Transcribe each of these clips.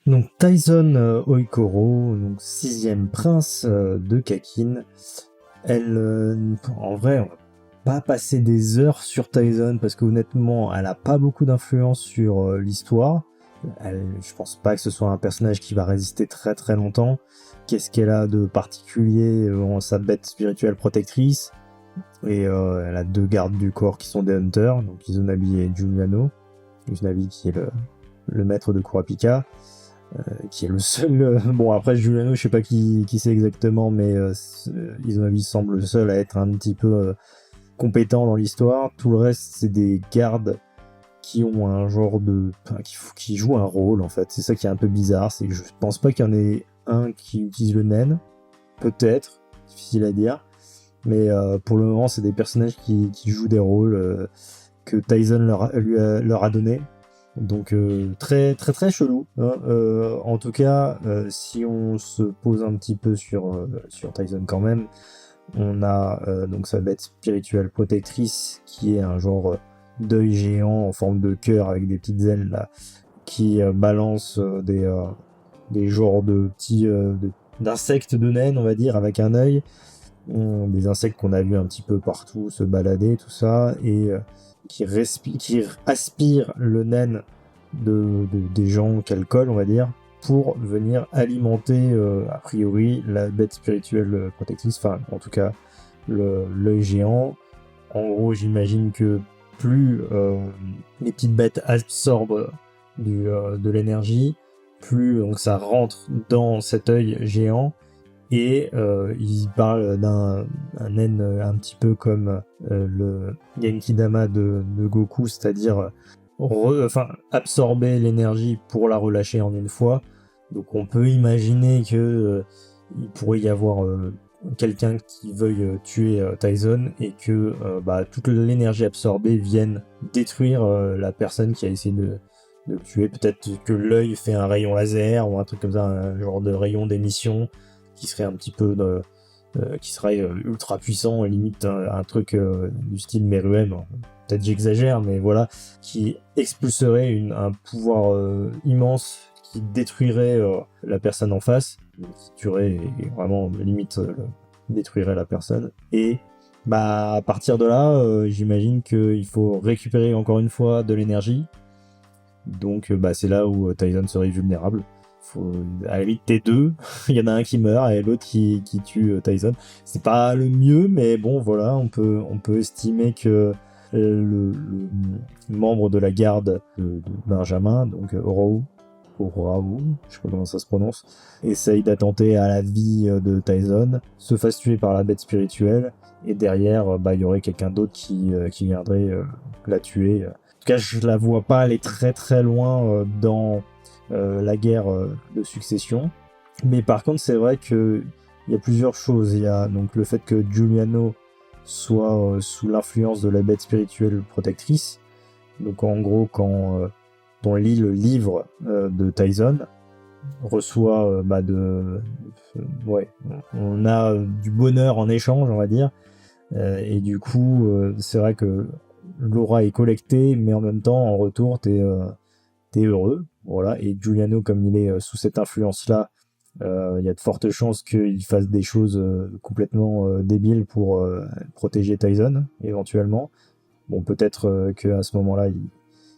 Donc Tyson Oikoro, donc sixième prince de Kakin, elle, en vrai, on va pas passer des heures sur Tyson parce qu'honnêtement, elle a pas beaucoup d'influence sur l'histoire. Je pense pas que ce soit un personnage qui va résister très très longtemps. Qu'est-ce qu'elle a de particulier en sa bête spirituelle protectrice? Et elle a deux gardes du corps qui sont des hunters, donc Izunami et Juliano. Izunami qui est le maître de Kurapika, qui est le seul. Bon, après Juliano, je sais pas qui c'est exactement, mais Izunami semble le seul à être un petit peu compétent dans l'histoire. Tout le reste, c'est des gardes qui ont un genre de. Enfin, qui jouent un rôle en fait. C'est ça qui est un peu bizarre, c'est que je pense pas qu'il y en ait un qui utilise le nen. Peut-être, difficile à dire. Mais pour le moment, c'est des personnages qui jouent des rôles que Tyson leur a donné. Donc très très très chelou. Hein. En tout cas, si on se pose un petit peu sur Tyson quand même, on a donc sa bête spirituelle protectrice qui est un genre d'œil géant en forme de cœur avec des petites ailes là, qui balance des genres de petits d'insectes de naine, on va dire, avec un œil. Des insectes qu'on a vu un petit peu partout se balader, tout ça, et qui aspirent le naine des gens qu'elle colle, on va dire, pour venir alimenter, a priori, la bête spirituelle protectrice, enfin, en tout cas, l'œil géant. En gros, j'imagine que plus les petites bêtes absorbent de l'énergie, plus donc ça rentre dans cet œil géant, et il parle d'un naine un petit peu comme le Genki-dama de Goku, c'est-à-dire absorber l'énergie pour la relâcher en une fois. Donc on peut imaginer que il pourrait y avoir quelqu'un qui veuille tuer Tyson et que toute l'énergie absorbée vienne détruire la personne qui a essayé de le tuer. Peut-être que l'œil fait un rayon laser ou un truc comme ça, un genre de rayon d'émission qui serait un petit peu qui serait ultra puissant, limite un truc du style Meruem. Peut-être j'exagère, mais voilà, qui expulserait un pouvoir immense qui détruirait la personne en face, qui tuerait et vraiment limite détruirait la personne. Et à partir de là, j'imagine qu'il faut récupérer encore une fois de l'énergie. Donc c'est là où Tyson serait vulnérable. Faut, à la limite, t'es deux, il y en a un qui meurt et l'autre qui tue Tyson. C'est pas le mieux, mais bon, voilà, on peut estimer que le membre de la garde de Benjamin, donc Oraou, je sais pas comment ça se prononce, essaye d'attenter à la vie de Tyson, se fasse tuer par la bête spirituelle, et derrière, il y aurait quelqu'un d'autre qui viendrait la tuer. En tout cas, je la vois pas aller très très loin dans la guerre de succession. Mais par contre, c'est vrai que il y a plusieurs choses. Il y a donc le fait que Giuliano soit sous l'influence de la bête spirituelle protectrice. Donc en gros, quand on lit le livre de Tyson, reçoit on a du bonheur en échange, on va dire. Et du coup, c'est vrai que l'aura est collectée, mais en même temps, en retour, t'es heureux. Voilà. Et Giuliano, comme il est sous cette influence-là, il y a de fortes chances qu'il fasse des choses complètement débiles pour protéger Tyson, éventuellement. Bon, peut-être qu'à ce moment-là,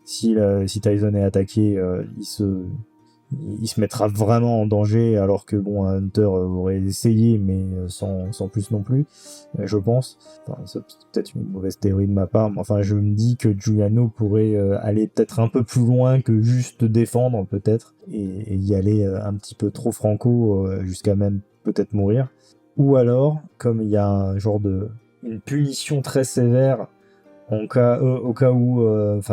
si Tyson est attaqué, il se mettra vraiment en danger, alors que bon, un Hunter aurait essayé, mais sans plus non plus, je pense. Enfin, c'est peut-être une mauvaise théorie de ma part, mais enfin, je me dis que Giuliano pourrait aller peut-être un peu plus loin que juste défendre, peut-être, et y aller un petit peu trop franco, jusqu'à même peut-être mourir. Ou alors, comme il y a un genre une punition très sévère au cas où,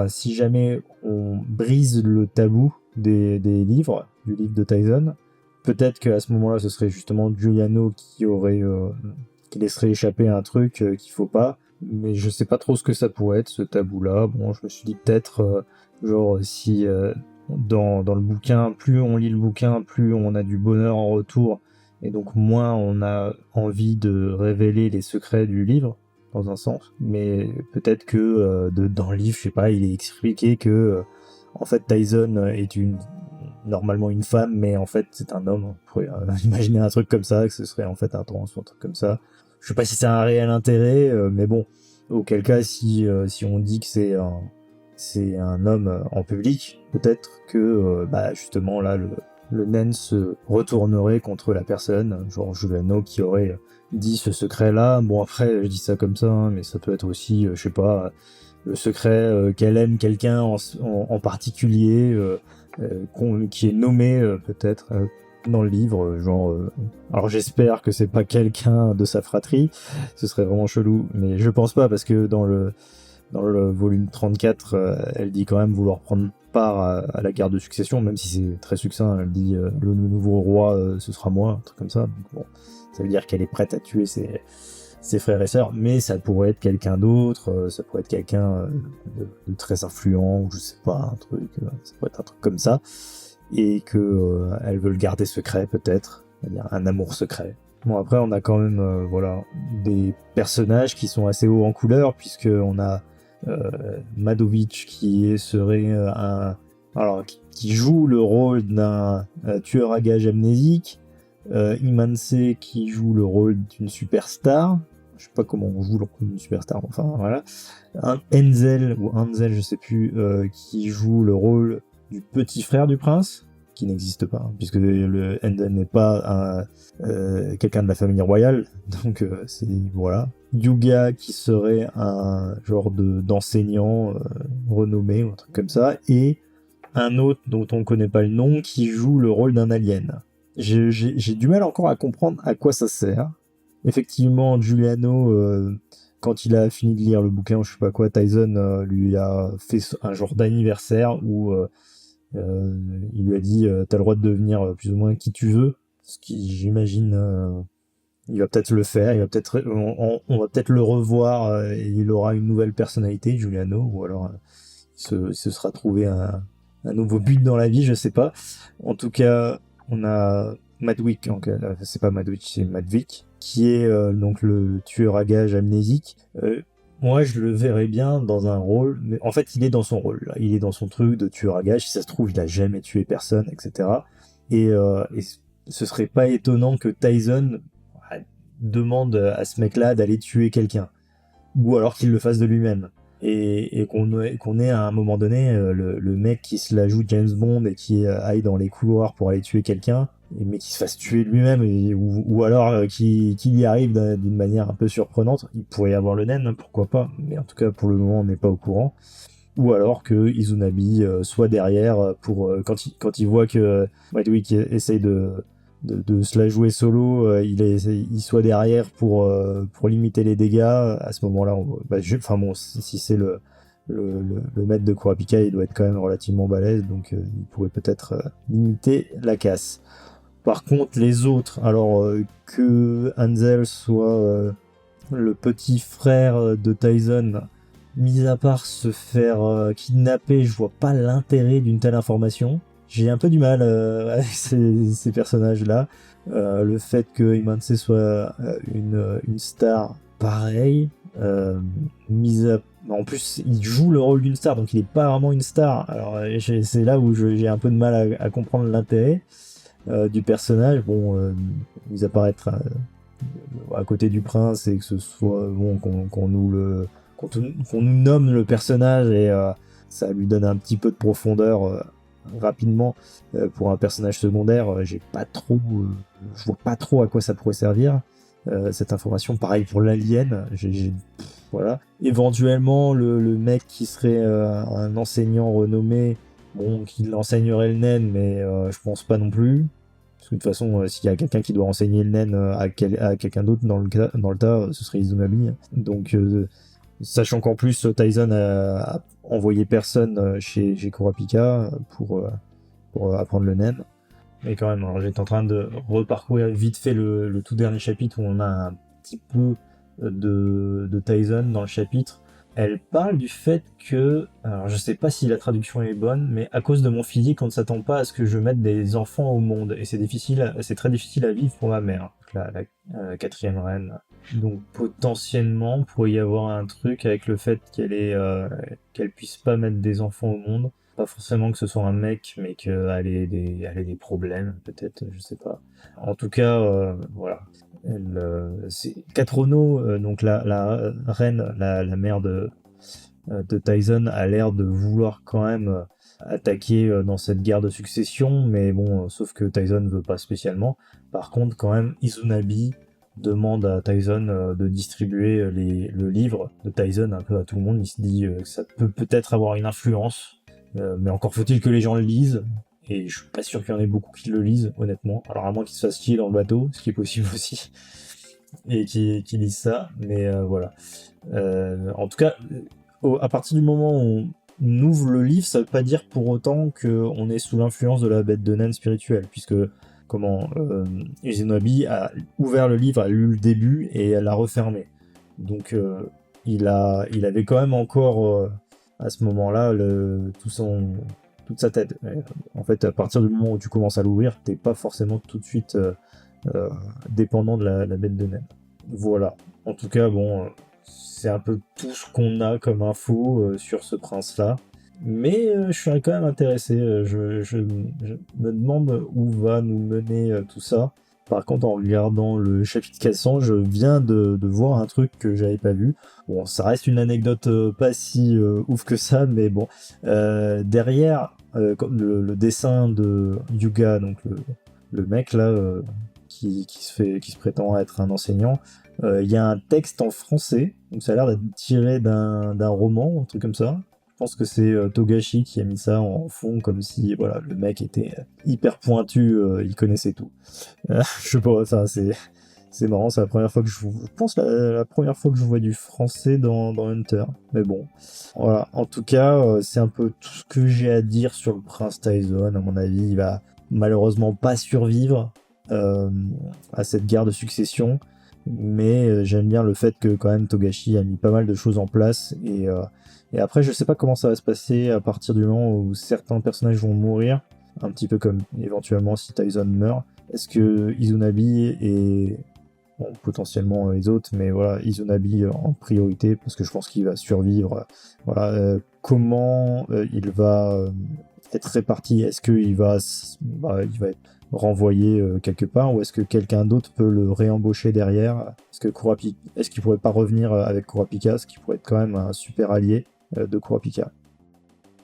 si jamais on brise le tabou des livres, du livre de Tyson, peut-être qu'à ce moment-là, ce serait justement Giuliano qui laisserait échapper un truc qu'il faut pas. Mais je sais pas trop ce que ça pourrait être, ce tabou-là. Bon, je me suis dit peut-être, si dans le bouquin, plus on lit le bouquin, plus on a du bonheur en retour, et donc moins on a envie de révéler les secrets du livre, dans un sens, mais peut-être que dans le livre, je sais pas, il est expliqué que en fait Tyson est normalement une femme, mais en fait c'est un homme. On pourrait imaginer un truc comme ça, que ce serait en fait un trans ou un truc comme ça. Je sais pas si c'est un réel intérêt, mais bon, auquel cas si on dit que c'est un homme en public, peut-être que justement là le naine se retournerait contre la personne, genre Giuliano qui aurait dit ce secret-là. Bon après je dis ça comme ça, hein, mais ça peut être aussi, je sais pas, le secret qu'elle aime quelqu'un en particulier, qui est nommé peut-être dans le livre, genre. Alors j'espère que c'est pas quelqu'un de sa fratrie, ce serait vraiment chelou, mais je pense pas parce que dans le volume 34, elle dit quand même vouloir prendre part à la guerre de succession, même si c'est très succinct. Elle dit le nouveau roi, ce sera moi, un truc comme ça. Donc, bon, ça veut dire qu'elle est prête à tuer ses frères et sœurs, mais ça pourrait être quelqu'un d'autre, ça pourrait être quelqu'un de très influent, ou je sais pas, ça pourrait être un truc comme ça, et que elle veut le garder secret peut-être, c'est-à-dire un amour secret. Bon après on a quand même des personnages qui sont assez hauts en couleur, puisque on a Madovic qui serait qui joue le rôle d'un tueur à gages amnésique, Imanse qui joue le rôle d'une superstar, je sais pas comment on joue le rôle d'une superstar, enfin voilà, Enzel je sais plus, qui joue le rôle du petit frère du prince, qui n'existe pas, hein, puisque le Enzel n'est pas quelqu'un de la famille royale, donc c'est voilà. Yuga qui serait un genre d'enseignant renommé ou un truc comme ça, et un autre dont on ne connaît pas le nom qui joue le rôle d'un alien. J'ai du mal encore à comprendre à quoi ça sert. Effectivement, Giuliano, quand il a fini de lire le bouquin ou je sais pas quoi, Tyson lui a fait un genre d'anniversaire où il lui a dit t'as le droit de devenir plus ou moins qui tu veux, ce qui j'imagine il va peut-être le faire, on va peut-être le revoir et il aura une nouvelle personnalité, Giuliano, ou alors il se sera trouvé un nouveau but dans la vie, je sais pas. En tout cas, on a Madwick, c'est pas Madwick, c'est Madwick, qui est donc le tueur à gages amnésique. Moi, je le verrais bien dans un rôle, mais en fait, il est dans son rôle, là. Il est dans son truc de tueur à gages. Si ça se trouve, il a jamais tué personne, etc. Et ce serait pas étonnant que Tyson demande à ce mec-là d'aller tuer quelqu'un, ou alors qu'il le fasse de lui-même. Et qu'on ait à un moment donné le mec qui se la joue James Bond et qui aille dans les couloirs pour aller tuer quelqu'un, mais qui se fasse tuer lui-même, ou alors qu'il y arrive d'une manière un peu surprenante. Il pourrait y avoir le naine, pourquoi pas, mais en tout cas pour le moment on n'est pas au courant. Ou alors que Izunabi soit derrière pour quand il voit que Madwick essaye de se la jouer solo, il soit derrière pour limiter les dégâts. À ce moment-là, si c'est le maître de Kurapika, il doit être quand même relativement balèze, donc il pourrait peut-être limiter la casse. Par contre, les autres, alors que Ansel soit le petit frère de Tyson, mis à part se faire kidnapper, je vois pas l'intérêt d'une telle information. J'ai un peu du mal avec ces personnages-là. Le fait que Imanse soit une star, pareil. En plus, il joue le rôle d'une star, donc il est pas vraiment une star. Alors c'est là où j'ai un peu de mal à comprendre l'intérêt du personnage. Bon, mis à part être à côté du prince et que ce soit bon qu'on nous nomme le personnage et ça lui donne un petit peu de profondeur rapidement pour un personnage secondaire. Je vois pas trop à quoi ça pourrait servir cette information. Pareil pour l'alien, voilà. Éventuellement le mec qui serait un enseignant renommé, bon, qui l'enseignerait le naine, mais je pense pas non plus. Parce que de toute façon, s'il y a quelqu'un qui doit enseigner le naine à quelqu'un d'autre dans le tas, ce serait Izunabi. Donc, sachant qu'en plus, Tyson a envoyé personne chez Kurapika pour apprendre le naine. Mais quand même, alors j'étais en train de reparcourir vite fait le tout dernier chapitre où on a un petit peu de Tyson dans le chapitre. Elle parle du fait que, alors je sais pas si la traduction est bonne, mais à cause de mon physique, on ne s'attend pas à ce que je mette des enfants au monde, et c'est très difficile à vivre pour ma mère, la quatrième reine. Donc potentiellement pourrait y avoir un truc avec le fait qu'elle puisse pas mettre des enfants au monde. Pas forcément que ce soit un mec, mais elle ait des problèmes, peut-être, je sais pas. En tout cas, voilà. C'est Catrono, donc la reine, la mère de Tyson, a l'air de vouloir quand même attaquer dans cette guerre de succession, mais bon, sauf que Tyson veut pas spécialement. Par contre, quand même, Izunabi demande à Tyson de distribuer le livre de Tyson un peu à tout le monde. Il se dit que ça peut peut-être avoir une influence, mais encore faut-il que les gens le lisent. Et je suis pas sûr qu'il y en ait beaucoup qui le lisent, honnêtement. Alors à moins qu'ils se fassent chier dans le bateau, ce qui est possible aussi, et qui lisent ça. Mais voilà. En tout cas, à partir du moment où on ouvre le livre, ça veut pas dire pour autant qu'on est sous l'influence de la bête de naine spirituelle, puisque Izenobi a ouvert le livre, a lu le début et elle l'a refermé. Donc il avait quand même encore à ce moment-là toute sa tête. En fait, à partir du moment où tu commences à l'ouvrir, t'es pas forcément tout de suite dépendant de la bête de naine. Voilà. En tout cas, bon, c'est un peu tout ce qu'on a comme info sur ce prince-là. Mais je suis quand même intéressé. Je me demande où va nous mener tout ça. Par contre, en regardant le chapitre 400, je viens de voir un truc que j'avais pas vu. Bon, ça reste une anecdote pas si ouf que ça, mais bon. Derrière le dessin de Yuga, donc le mec là, qui se prétend être un enseignant, il y a un texte en français, donc ça a l'air d'être tiré d'un roman, un truc comme ça. Je pense que c'est Togashi qui a mis ça en fond, comme si voilà, le mec était hyper pointu, il connaissait tout. Je sais pas, ça c'est marrant, c'est la première fois que je pense la première fois que je vois du français dans Hunter. Mais bon, voilà. En tout cas, c'est un peu tout ce que j'ai à dire sur le prince Tyson. À mon avis, il va malheureusement pas survivre à cette guerre de succession. Mais j'aime bien le fait que quand même Togashi a mis pas mal de choses en place et après je sais pas comment ça va se passer à partir du moment où certains personnages vont mourir, un petit peu comme éventuellement si Tyson meurt. Est-ce que Izunabi et bon, potentiellement les autres, mais voilà, Izunabi en priorité parce que je pense qu'il va survivre. Voilà, comment il va être réparti? Est-ce qu'il il va être renvoyé quelque part, ou est-ce que quelqu'un d'autre peut le réembaucher derrière? Est-ce qu'il pourrait pas revenir avec Kurapika, ce qui pourrait être quand même un super allié de Kurapika?